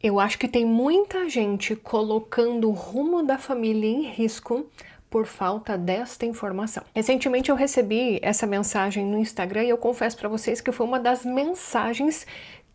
Eu acho que tem muita gente colocando o rumo da família em risco por falta desta informação. Recentemente eu recebi essa mensagem no Instagram e eu confesso para vocês que foi uma das mensagens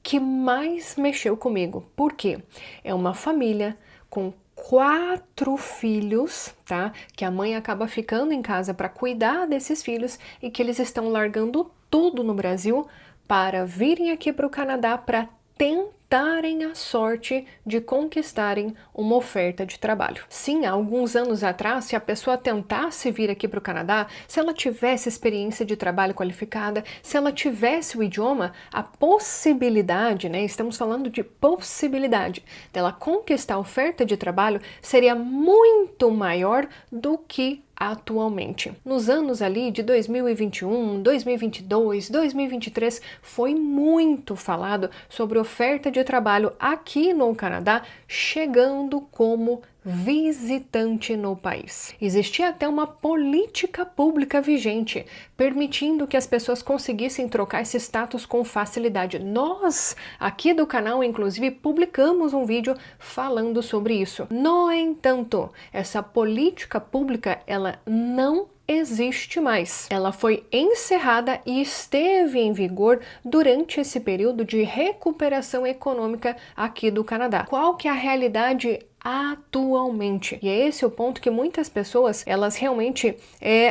que mais mexeu comigo. Por quê? É uma família com 4 filhos, tá? Que a mãe acaba ficando em casa para cuidar desses filhos e que eles estão largando tudo no Brasil para virem aqui para o Canadá para tentarem a sorte de conquistarem uma oferta de trabalho. Sim, há alguns anos atrás, se a pessoa tentasse vir aqui para o Canadá, se ela tivesse experiência de trabalho qualificada, se ela tivesse o idioma, a possibilidade, né, estamos falando de possibilidade, dela conquistar a oferta de trabalho seria muito maior do que atualmente. Nos anos ali de 2021, 2022, 2023, foi muito falado sobre oferta de trabalho aqui no Canadá, chegando como visitante no país. Existia até uma política pública vigente, permitindo que as pessoas conseguissem trocar esse status com facilidade. Nós, aqui do canal, inclusive, publicamos um vídeo falando sobre isso. No entanto, essa política pública, ela não existe mais. Ela foi encerrada e esteve em vigor durante esse período de recuperação econômica aqui do Canadá. Qual que é a realidade atualmente? E é esse o ponto que muitas pessoas, elas realmente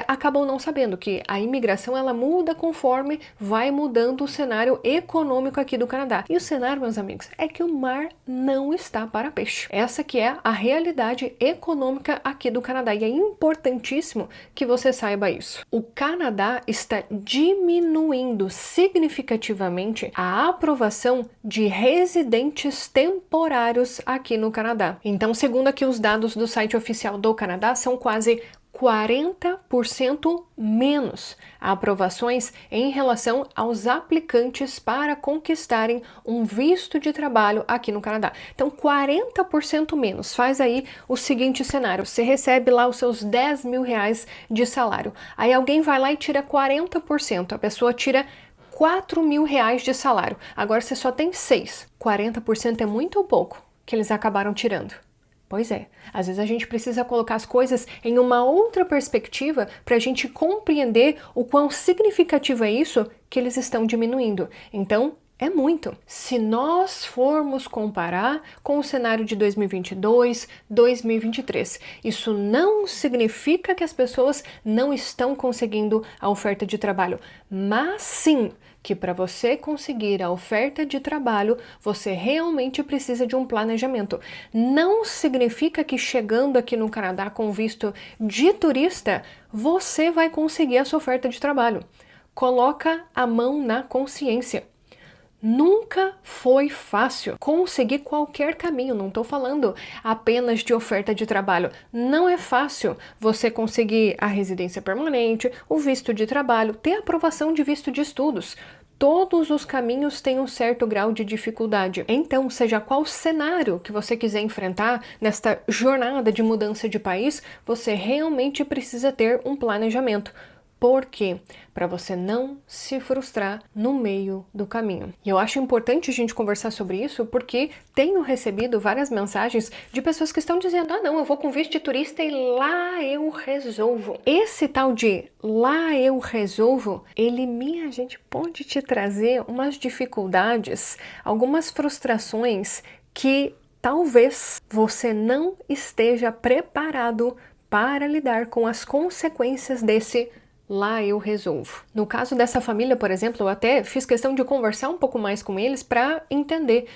acabam não sabendo, que a imigração ela muda conforme vai mudando o cenário econômico aqui do Canadá. E o cenário, meus amigos, é que o mar não está para peixe. Essa que é a realidade econômica aqui do Canadá e é importantíssimo que você saiba isso. O Canadá está diminuindo significativamente a aprovação de residentes temporários aqui no Canadá. Então, segundo aqui os dados do site oficial do Canadá, são quase 40% menos aprovações em relação aos aplicantes para conquistarem um visto de trabalho aqui no Canadá. Então, 40% menos. Faz aí o seguinte cenário: você recebe lá os seus 10 mil reais de salário. Aí alguém vai lá e tira 40%. A pessoa tira 4 mil reais de salário. Agora você só tem 6. 40% é muito ou pouco que eles acabaram tirando? Pois é, às vezes a gente precisa colocar as coisas em uma outra perspectiva para a gente compreender o quão significativo é isso que eles estão diminuindo. Então, é muito. Se nós formos comparar com o cenário de 2022, 2023, isso não significa que as pessoas não estão conseguindo a oferta de trabalho, mas sim que para você conseguir a oferta de trabalho, você realmente precisa de um planejamento. Não significa que chegando aqui no Canadá com visto de turista, você vai conseguir a sua oferta de trabalho. Coloca a mão na consciência. Nunca foi fácil conseguir qualquer caminho, não estou falando apenas de oferta de trabalho. Não é fácil você conseguir a residência permanente, o visto de trabalho, ter aprovação de visto de estudos. Todos os caminhos têm um certo grau de dificuldade. Então, seja qual cenário que você quiser enfrentar nesta jornada de mudança de país, você realmente precisa ter um planejamento. Por quê? Para você não se frustrar no meio do caminho. E eu acho importante a gente conversar sobre isso porque tenho recebido várias mensagens de pessoas que estão dizendo: ah, não, eu vou com visto de turista e lá eu resolvo. Esse tal de lá eu resolvo, minha gente, pode te trazer umas dificuldades, algumas frustrações que talvez você não esteja preparado para lidar com as consequências desse lá eu resolvo. No caso dessa família, por exemplo, eu até fiz questão de conversar um pouco mais com eles para entender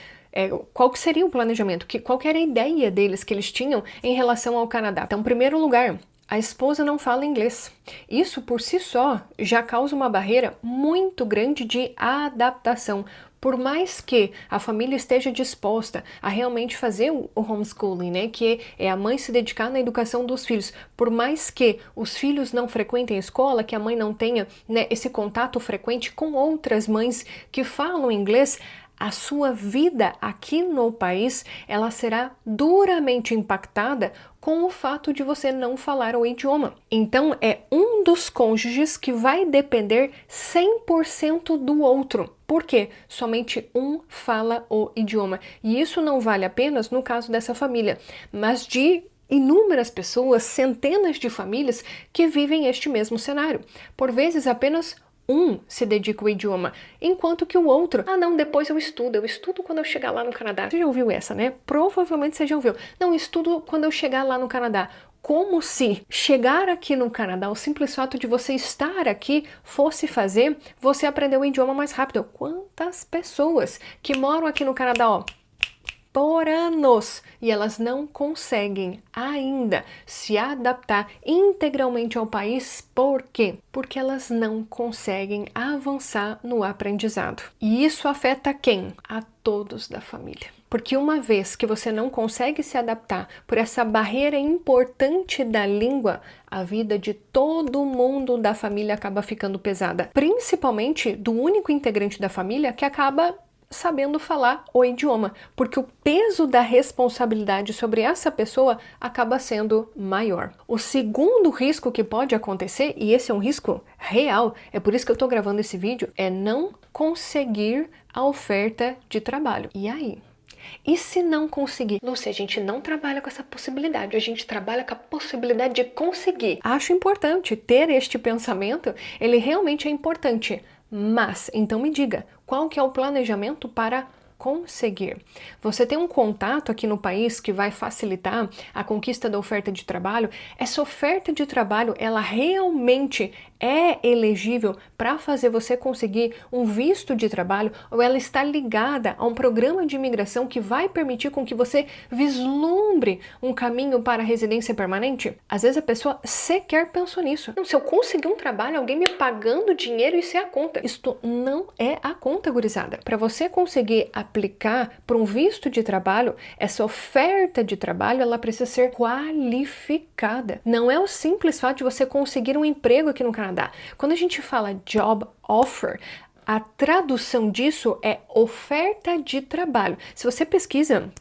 qual que seria o planejamento, qual que era a ideia deles que eles tinham em relação ao Canadá. Então, em primeiro lugar, a esposa não fala inglês. Isso por si só já causa uma barreira muito grande de adaptação. Por mais que a família esteja disposta a realmente fazer o homeschooling, né, que é a mãe se dedicar na educação dos filhos, por mais que os filhos não frequentem a escola, que a mãe não tenha, né, esse contato frequente com outras mães que falam inglês, a sua vida aqui no país, ela será duramente impactada com o fato de você não falar o idioma. Então, é um dos cônjuges que vai depender 100% do outro. Por quê? Somente um fala o idioma. E isso não vale apenas no caso dessa família, mas de inúmeras pessoas, centenas de famílias que vivem este mesmo cenário. Por vezes, apenas um se dedica ao idioma, enquanto que o outro, não, depois eu estudo quando eu chegar lá no Canadá. Você já ouviu essa, né? Provavelmente você já ouviu. Não, estudo quando eu chegar lá no Canadá. Como se chegar aqui no Canadá, o simples fato de você estar aqui, fosse fazer você aprender o idioma mais rápido. Quantas pessoas que moram aqui no Canadá, ó, por anos, e elas não conseguem ainda se adaptar integralmente ao país. Por quê? Porque elas não conseguem avançar no aprendizado. E isso afeta quem? A todos da família. Porque uma vez que você não consegue se adaptar por essa barreira importante da língua, a vida de todo mundo da família acaba ficando pesada. Principalmente do único integrante da família que acaba sabendo falar o idioma, porque o peso da responsabilidade sobre essa pessoa acaba sendo maior. O segundo risco que pode acontecer, e esse é um risco real, é por isso que eu estou gravando esse vídeo, é não conseguir a oferta de trabalho. E aí? E se não conseguir? Lúcia, a gente não trabalha com essa possibilidade, a gente trabalha com a possibilidade de conseguir. Acho importante ter este pensamento, ele realmente é importante. Mas, então me diga, qual que é o planejamento para conseguir? Você tem um contato aqui no país que vai facilitar a conquista da oferta de trabalho? Essa oferta de trabalho, ela realmente é elegível para fazer você conseguir um visto de trabalho, ou ela está ligada a um programa de imigração que vai permitir com que você vislumbre um caminho para a residência permanente? Às vezes a pessoa sequer pensou nisso. Não, se eu conseguir um trabalho, alguém me pagando dinheiro, isso é a conta. Isto não é a conta, gurizada. Para você conseguir aplicar para um visto de trabalho, essa oferta de trabalho, ela precisa ser qualificada. Não é o simples fato de você conseguir um emprego aqui no Canadá. Quando a gente fala job offer, a tradução disso é oferta de trabalho. Se você pesquisa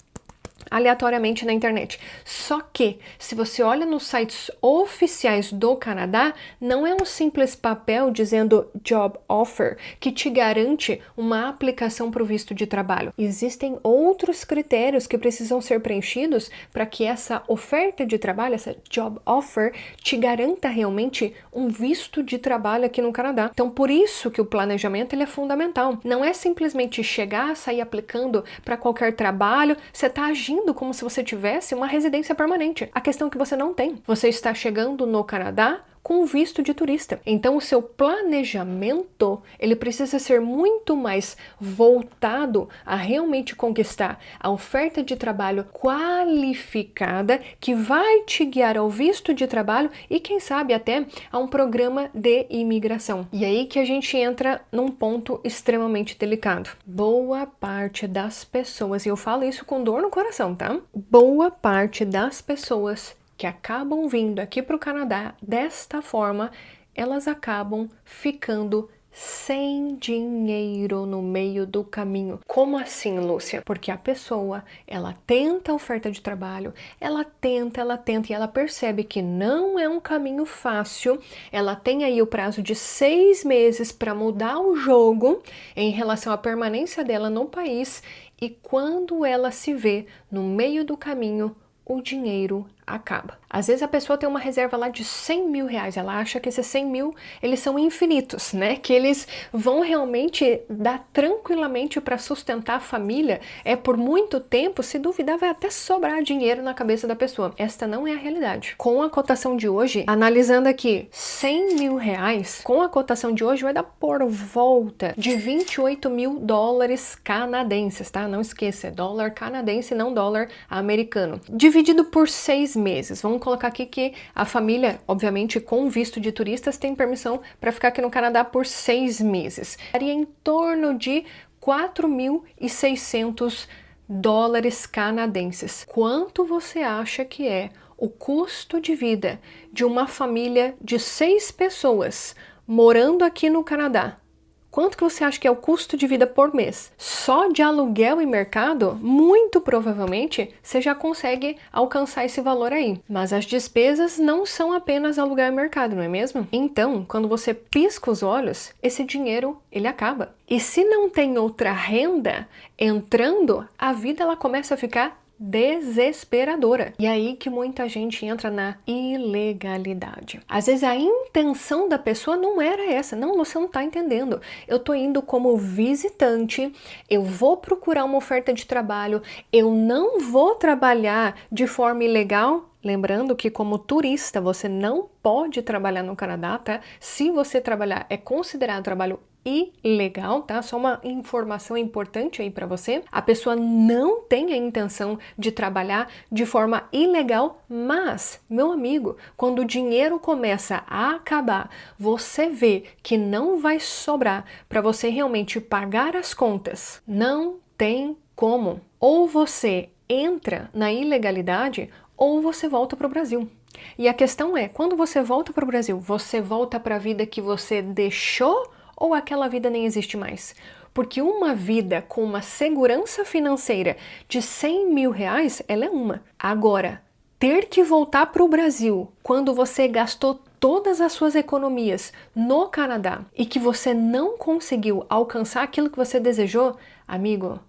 aleatoriamente na internet. Só que, se você olha nos sites oficiais do Canadá, não é um simples papel dizendo job offer que te garante uma aplicação para o visto de trabalho. Existem outros critérios que precisam ser preenchidos para que essa oferta de trabalho, essa job offer, te garanta realmente um visto de trabalho aqui no Canadá. Então, por isso que o planejamento ele é fundamental. Não é simplesmente chegar, sair aplicando para qualquer trabalho, você está agindo como se você tivesse uma residência permanente. A questão é que você não tem. Você está chegando no Canadá com visto de turista. Então o seu planejamento, ele precisa ser muito mais voltado a realmente conquistar a oferta de trabalho qualificada que vai te guiar ao visto de trabalho e quem sabe até a um programa de imigração. E aí que a gente entra num ponto extremamente delicado. Boa parte das pessoas, e eu falo isso com dor no coração, tá? Boa parte das pessoas que acabam vindo aqui para o Canadá desta forma, elas acabam ficando sem dinheiro no meio do caminho. Como assim, Lúcia? Porque a pessoa, ela tenta a oferta de trabalho, ela tenta e ela percebe que não é um caminho fácil, ela tem aí o prazo de 6 meses para mudar o jogo em relação à permanência dela no país e quando ela se vê no meio do caminho, o dinheiro acaba. Às vezes a pessoa tem uma reserva lá de 100 mil reais, ela acha que esses 100 mil, eles são infinitos, né? Que eles vão realmente dar tranquilamente para sustentar a família, por muito tempo, se duvidar vai até sobrar dinheiro na cabeça da pessoa. Esta não é a realidade. Com a cotação de hoje, analisando aqui 100 mil reais, com a cotação de hoje vai dar por volta de 28 mil dólares canadenses, tá? Não esqueça, é dólar canadense, não dólar americano. Dividido por 6 meses. Vamos colocar aqui que a família, obviamente, com visto de turistas, tem permissão para ficar aqui no Canadá por 6 meses. Daria em torno de 4.600 dólares canadenses. Quanto você acha que é o custo de vida de uma família de 6 pessoas morando aqui no Canadá Quanto que você acha que é o custo de vida por mês? Só de aluguel e mercado, muito provavelmente, você já consegue alcançar esse valor aí. Mas as despesas não são apenas aluguel e mercado, não é mesmo? Então, quando você pisca os olhos, esse dinheiro, ele acaba. E se não tem outra renda entrando, a vida ela começa a ficar desesperadora. E aí que muita gente entra na ilegalidade. Às vezes a intenção da pessoa não era essa. Não, você não tá entendendo. Eu tô indo como visitante, eu vou procurar uma oferta de trabalho, eu não vou trabalhar de forma ilegal. Lembrando que como turista você não pode trabalhar no Canadá, tá? Se você trabalhar é considerado trabalho ilegal, tá? Só uma informação importante aí para você. A pessoa não tem a intenção de trabalhar de forma ilegal, mas, meu amigo, quando o dinheiro começa a acabar, você vê que não vai sobrar para você realmente pagar as contas. Não tem como. Ou você entra na ilegalidade ou você volta para o Brasil. E a questão é, quando você volta para o Brasil, você volta para a vida que você deixou ou aquela vida nem existe mais? Porque uma vida com uma segurança financeira de 100 mil reais, ela é uma. Agora, ter que voltar para o Brasil quando você gastou todas as suas economias no Canadá e que você não conseguiu alcançar aquilo que você desejou, amigo,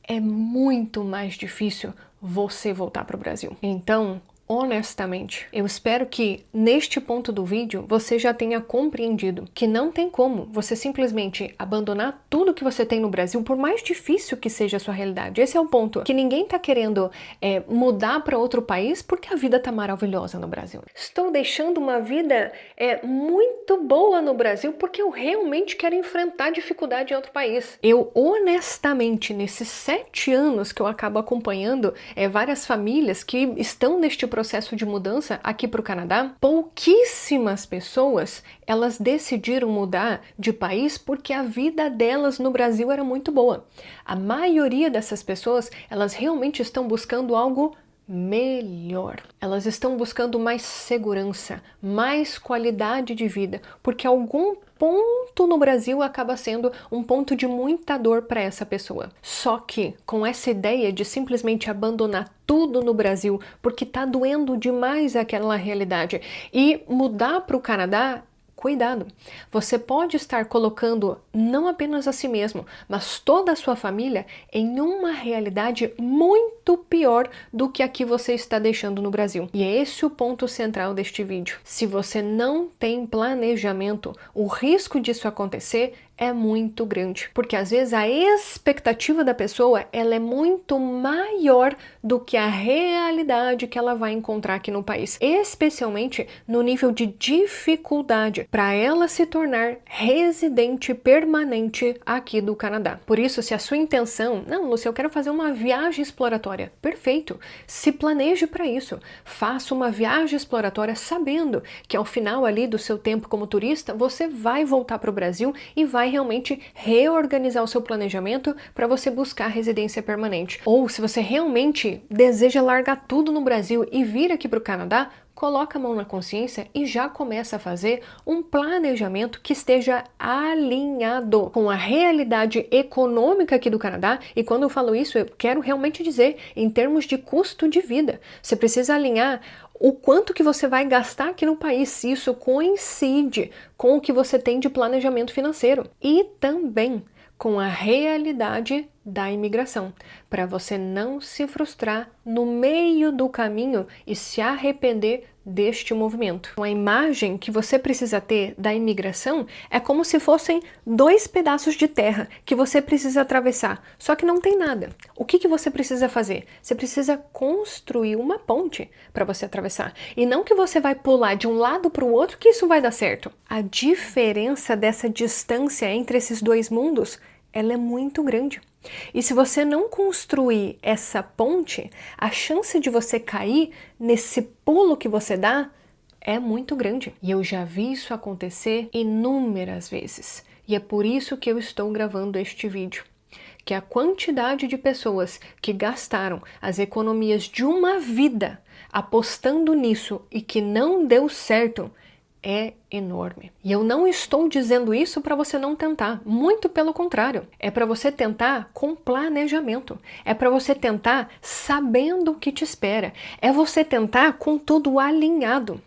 é muito mais difícil você voltar para o Brasil. Então, honestamente, eu espero que neste ponto do vídeo você já tenha compreendido que não tem como você simplesmente abandonar tudo que você tem no Brasil, por mais difícil que seja a sua realidade. Esse é o ponto, que ninguém tá querendo mudar para outro país porque a vida tá maravilhosa no Brasil. Estou deixando uma vida muito boa no Brasil porque eu realmente quero enfrentar dificuldade em outro país. Eu honestamente, nesses 7 anos que eu acabo acompanhando várias famílias que estão neste processo de mudança aqui para o Canadá, pouquíssimas pessoas elas decidiram mudar de país porque a vida delas no Brasil era muito boa. A maioria dessas pessoas, elas realmente estão buscando algo melhor. Elas estão buscando mais segurança, mais qualidade de vida, porque algum ponto no Brasil acaba sendo um ponto de muita dor para essa pessoa. Só que com essa ideia de simplesmente abandonar tudo no Brasil porque tá doendo demais aquela realidade e mudar para o Canadá, cuidado, você pode estar colocando não apenas a si mesmo, mas toda a sua família em uma realidade muito pior do que a que você está deixando no Brasil. E é esse o ponto central deste vídeo. Se você não tem planejamento, o risco disso acontecer é muito grande, porque às vezes a expectativa da pessoa ela é muito maior do que a realidade que ela vai encontrar aqui no país, especialmente no nível de dificuldade para ela se tornar residente permanente aqui do Canadá. Por isso, se a sua intenção, não, Lúcia, eu quero fazer uma viagem exploratória, perfeito, se planeje para isso, faça uma viagem exploratória sabendo que ao final ali do seu tempo como turista, você vai voltar para o Brasil e vai realmente reorganizar o seu planejamento para você buscar residência permanente. Ou se você realmente deseja largar tudo no Brasil e vir aqui para o Canadá, coloca a mão na consciência e já começa a fazer um planejamento que esteja alinhado com a realidade econômica aqui do Canadá. E quando eu falo isso, eu quero realmente dizer em termos de custo de vida. Você precisa alinhar o quanto que você vai gastar aqui no país, se isso coincide com o que você tem de planejamento financeiro. E também com a realidade da imigração, para você não se frustrar no meio do caminho e se arrepender deste movimento. A imagem que você precisa ter da imigração é como se fossem 2 pedaços de terra que você precisa atravessar, só que não tem nada. O que você precisa fazer? Você precisa construir uma ponte para você atravessar. E não que você vai pular de um lado para o outro que isso vai dar certo. A diferença dessa distância entre esses 2 mundos, ela é muito grande. E se você não construir essa ponte, a chance de você cair nesse pulo que você dá é muito grande. E eu já vi isso acontecer inúmeras vezes. E é por isso que eu estou gravando este vídeo. Que a quantidade de pessoas que gastaram as economias de uma vida apostando nisso e que não deu certo é enorme. E eu não estou dizendo isso para você não tentar, muito pelo contrário. É para você tentar com planejamento. É para você tentar sabendo o que te espera. É você tentar com tudo alinhado.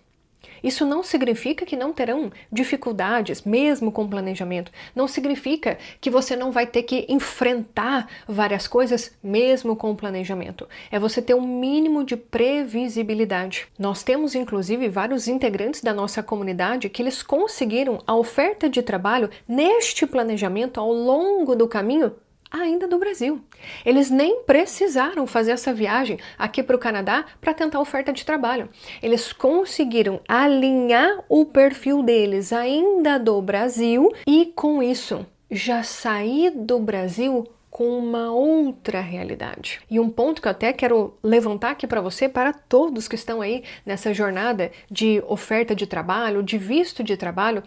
Isso não significa que não terão dificuldades, mesmo com planejamento. Não significa que você não vai ter que enfrentar várias coisas, mesmo com planejamento. É você ter um mínimo de previsibilidade. Nós temos, inclusive, vários integrantes da nossa comunidade que eles conseguiram a oferta de trabalho neste planejamento ao longo do caminho ainda do Brasil. Eles nem precisaram fazer essa viagem aqui para o Canadá para tentar oferta de trabalho. Eles conseguiram alinhar o perfil deles ainda do Brasil e, com isso, já sair do Brasil com uma outra realidade. E um ponto que eu até quero levantar aqui para você, para todos que estão aí nessa jornada de oferta de trabalho, de visto de trabalho,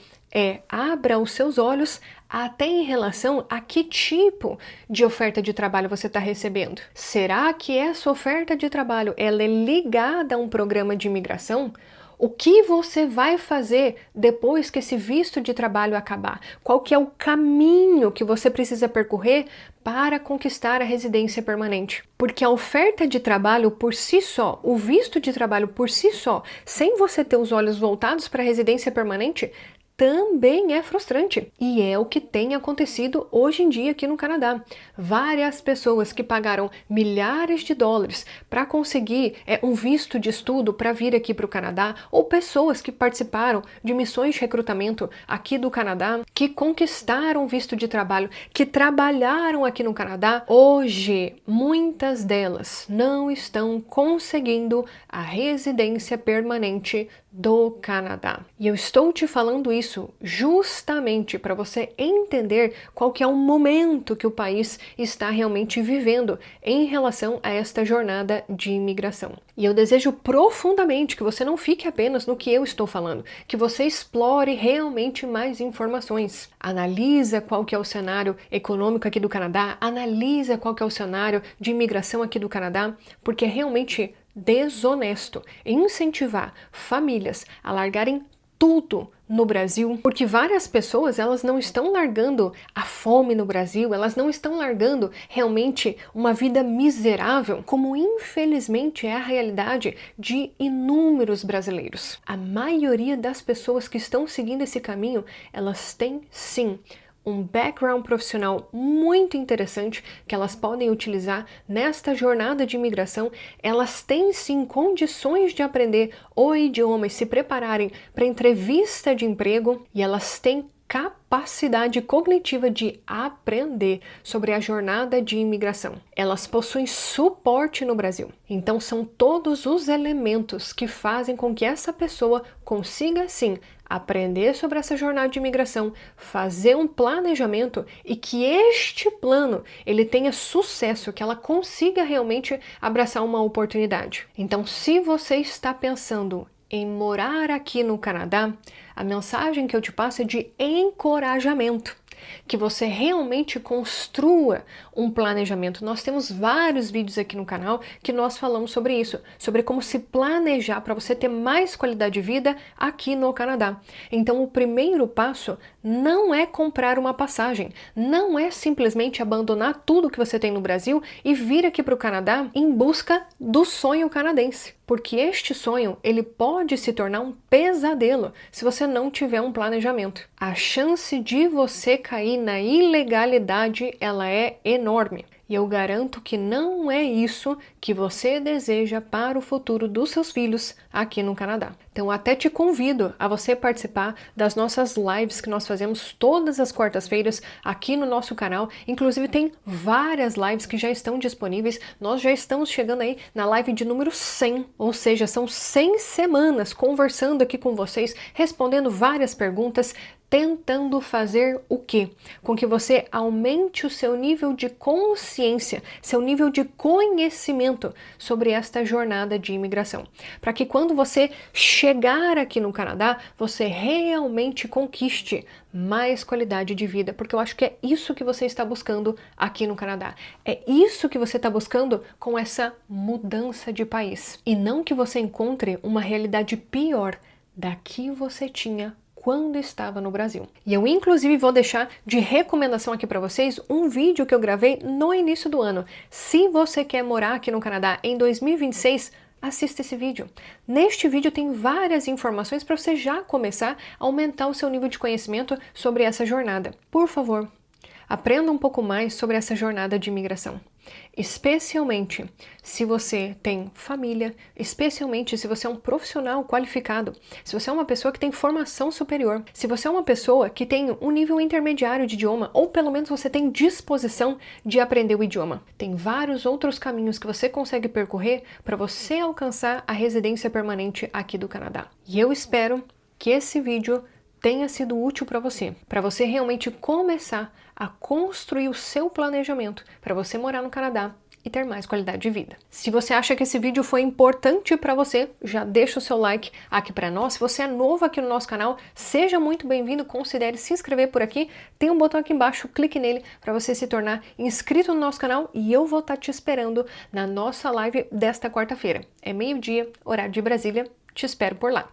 abra os seus olhos até em relação a que tipo de oferta de trabalho você está recebendo. Será que essa oferta de trabalho ela é ligada a um programa de imigração? O que você vai fazer depois que esse visto de trabalho acabar? Qual que é o caminho que você precisa percorrer para conquistar a residência permanente? Porque a oferta de trabalho por si só, o visto de trabalho por si só, sem você ter os olhos voltados para a residência permanente, também é frustrante. E é o que tem acontecido hoje em dia aqui no Canadá. Várias pessoas que pagaram milhares de dólares para conseguir um visto de estudo para vir aqui para o Canadá, ou pessoas que participaram de missões de recrutamento aqui do Canadá, que conquistaram visto de trabalho, que trabalharam aqui no Canadá, hoje muitas delas não estão conseguindo a residência permanente do Canadá. E eu estou te falando isso justamente para você entender qual que é o momento que o país está realmente vivendo em relação a esta jornada de imigração. E eu desejo profundamente que você não fique apenas no que eu estou falando, que você explore realmente mais informações. Analisa qual que é o cenário econômico aqui do Canadá, analisa qual que é o cenário de imigração aqui do Canadá, porque é realmente desonesto incentivar famílias a largarem tudo no Brasil, porque várias pessoas elas não estão largando a fome no Brasil, elas não estão largando realmente uma vida miserável, como infelizmente é a realidade de inúmeros brasileiros. A maioria das pessoas que estão seguindo esse caminho, elas têm sim um background profissional muito interessante que elas podem utilizar nesta jornada de imigração. Elas têm sim condições de aprender o idioma e se prepararem para entrevista de emprego, e elas têm capacidade cognitiva de aprender sobre a jornada de imigração. Elas possuem suporte no Brasil. Então são todos os elementos que fazem com que essa pessoa consiga sim aprender sobre essa jornada de imigração, fazer um planejamento e que este plano ele tenha sucesso, que ela consiga realmente abraçar uma oportunidade. Então, se você está pensando em morar aqui no Canadá, a mensagem que eu te passo é de encorajamento. Que você realmente construa um planejamento. Nós temos vários vídeos aqui no canal que nós falamos sobre isso, sobre como se planejar para você ter mais qualidade de vida aqui no Canadá. Então, o primeiro passo não é comprar uma passagem, não é simplesmente abandonar tudo que você tem no Brasil e vir aqui para o Canadá em busca do sonho canadense. Porque este sonho, ele pode se tornar um pesadelo se você não tiver um planejamento. A chance de você cair na ilegalidade, ela é enorme. E eu garanto que não é isso que você deseja para o futuro dos seus filhos aqui no Canadá. Então até te convido a você participar das nossas lives que nós fazemos todas as quartas-feiras aqui no nosso canal. Inclusive tem várias lives que já estão disponíveis. Nós já estamos chegando aí na live de número 100, ou seja, são 100 semanas conversando aqui com vocês, respondendo várias perguntas, tentando fazer o quê? Com que você aumente o seu nível de consciência, seu nível de conhecimento sobre esta jornada de imigração. Para que quando você chegar aqui no Canadá, você realmente conquiste mais qualidade de vida, porque eu acho que é isso que você está buscando aqui no Canadá. É isso que você está buscando com essa mudança de país. E não que você encontre uma realidade pior da que você tinha quando estava no Brasil. E eu inclusive vou deixar de recomendação aqui para vocês um vídeo que eu gravei no início do ano. Se você quer morar aqui no Canadá em 2026, assista esse vídeo. Neste vídeo tem várias informações para você já começar a aumentar o seu nível de conhecimento sobre essa jornada. Por favor, aprenda um pouco mais sobre essa jornada de imigração. Especialmente se você tem família, especialmente se você é um profissional qualificado, se você é uma pessoa que tem formação superior, se você é uma pessoa que tem um nível intermediário de idioma, ou pelo menos você tem disposição de aprender o idioma. Tem vários outros caminhos que você consegue percorrer para você alcançar a residência permanente aqui do Canadá. E eu espero que esse vídeo tenha sido útil para você realmente começar a construir o seu planejamento para você morar no Canadá e ter mais qualidade de vida. Se você acha que esse vídeo foi importante para você, já deixa o seu like aqui para nós. Se você é novo aqui no nosso canal, seja muito bem-vindo, considere se inscrever por aqui. Tem um botão aqui embaixo, clique nele para você se tornar inscrito no nosso canal e eu vou estar te esperando na nossa live desta quarta-feira. É meio-dia, horário de Brasília, te espero por lá.